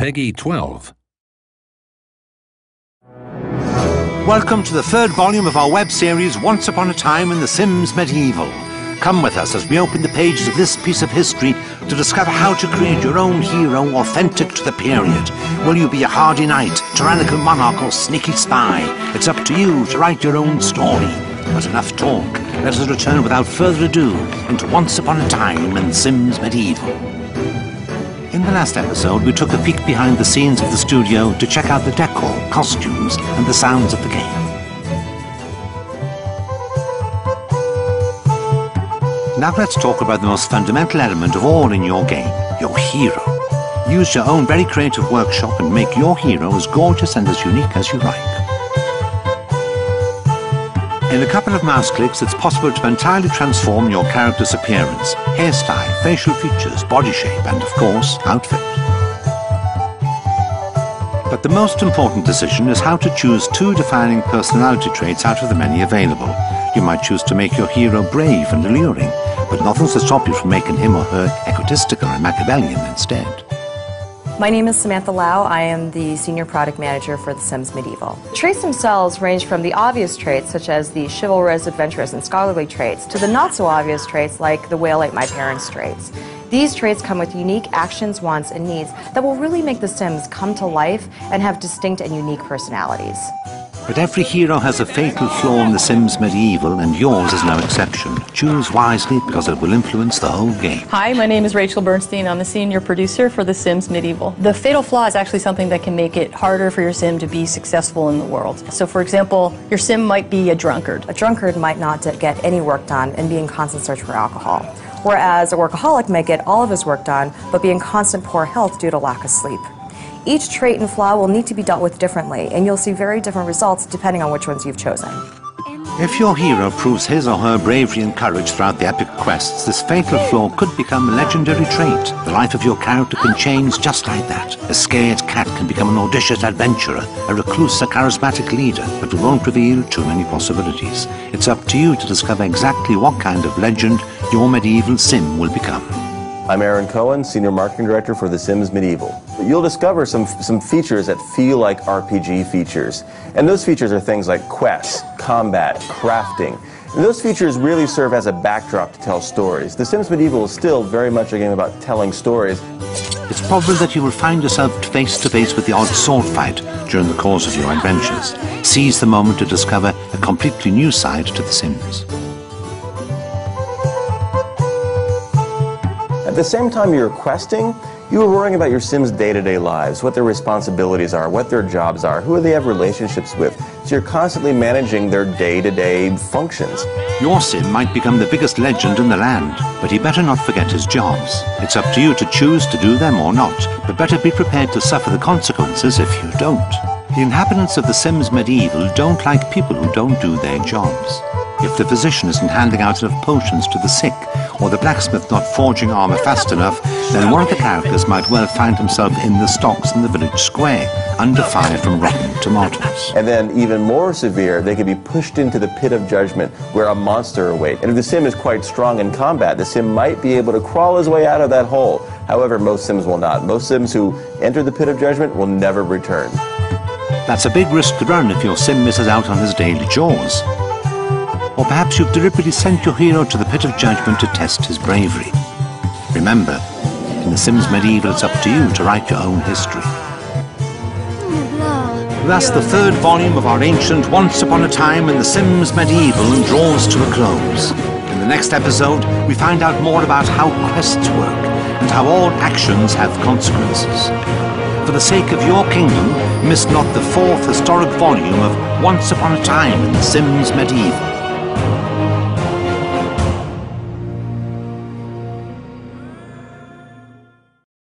Peggy 12. Welcome to the third volume of our web series, Once Upon a Time in the Sims Medieval. Come with us as we open the pages of this piece of history to discover how to create your own hero authentic to the period. Will you be a hardy knight, tyrannical monarch or sneaky spy? It's up to you to write your own story. But enough talk. Let us return without further ado into Once Upon a Time in the Sims Medieval. In the last episode, we took a peek behind the scenes of the studio to check out the decor, costumes, and the sounds of the game. Now let's talk about the most fundamental element of all in your game, your hero. Use your own very creative workshop and make your hero as gorgeous and as unique as you like. In a couple of mouse clicks, it's possible to entirely transform your character's appearance, hairstyle, facial features, body shape, and of course, outfit. But the most important decision is how to choose two defining personality traits out of the many available. You might choose to make your hero brave and alluring, but nothing's to stop you from making him or her egotistical and Machiavellian instead. My name is Samantha Lau. I am the Senior Product Manager for the Sims Medieval. The traits themselves range from the obvious traits, such as the chivalrous, adventurous, and scholarly traits, to the not-so-obvious traits like the whale ate my parents traits. These traits come with unique actions, wants, and needs that will really make the Sims come to life and have distinct and unique personalities. But every hero has a fatal flaw in the Sims Medieval, and yours is no exception. Choose wisely because it will influence the whole game. Hi, my name is Rachel Bernstein. I'm the senior producer for the Sims Medieval. The fatal flaw is actually something that can make it harder for your Sim to be successful in the world. So for example, your Sim might be a drunkard. A drunkard might not get any work done and be in constant search for alcohol, whereas a workaholic may get all of his work done but be in constant poor health due to lack of sleep. Each trait and flaw will need to be dealt with differently, and you'll see very different results depending on which ones you've chosen. If your hero proves his or her bravery and courage throughout the epic quests, this fatal flaw could become a legendary trait. The life of your character can change just like that. A scared cat can become an audacious adventurer, a recluse a charismatic leader, but we won't reveal too many possibilities. It's up to you to discover exactly what kind of legend your medieval Sim will become. I'm Aaron Cohen, Senior Marketing Director for The Sims Medieval. You'll discover some features that feel like RPG features. And those features are things like quests, combat, crafting. And those features really serve as a backdrop to tell stories. The Sims Medieval is still very much a game about telling stories. It's probable that you will find yourself face to face with the odd sword fight during the course of your adventures. Seize the moment to discover a completely new side to The Sims. At the same time you're questing, you are worrying about your Sims' day-to-day lives, what their responsibilities are, what their jobs are, who they have relationships with. So you're constantly managing their day-to-day functions. Your Sim might become the biggest legend in the land, but he better not forget his jobs. It's up to you to choose to do them or not, but better be prepared to suffer the consequences if you don't. The inhabitants of the Sims Medieval don't like people who don't do their jobs. If the physician isn't handing out enough potions to the sick, or the blacksmith not forging armor fast enough, then one of the characters might well find himself in the stocks in the village square, under fire from rotten tomatoes. And then, even more severe, they could be pushed into the pit of judgment, where a monster awaits. And if the Sim is quite strong in combat, the Sim might be able to crawl his way out of that hole. However, most Sims will not. Most Sims who enter the pit of judgment will never return. That's a big risk to run if your Sim misses out on his daily chores. Or perhaps you've deliberately sent your hero to the pit of judgment to test his bravery. Remember, in The Sims Medieval, it's up to you to write your own history. Thus, the third volume of our ancient Once Upon a Time in The Sims Medieval draws to a close. In the next episode, we find out more about how quests work and how all actions have consequences. For the sake of your kingdom, miss not the fourth historic volume of Once Upon a Time in The Sims Medieval.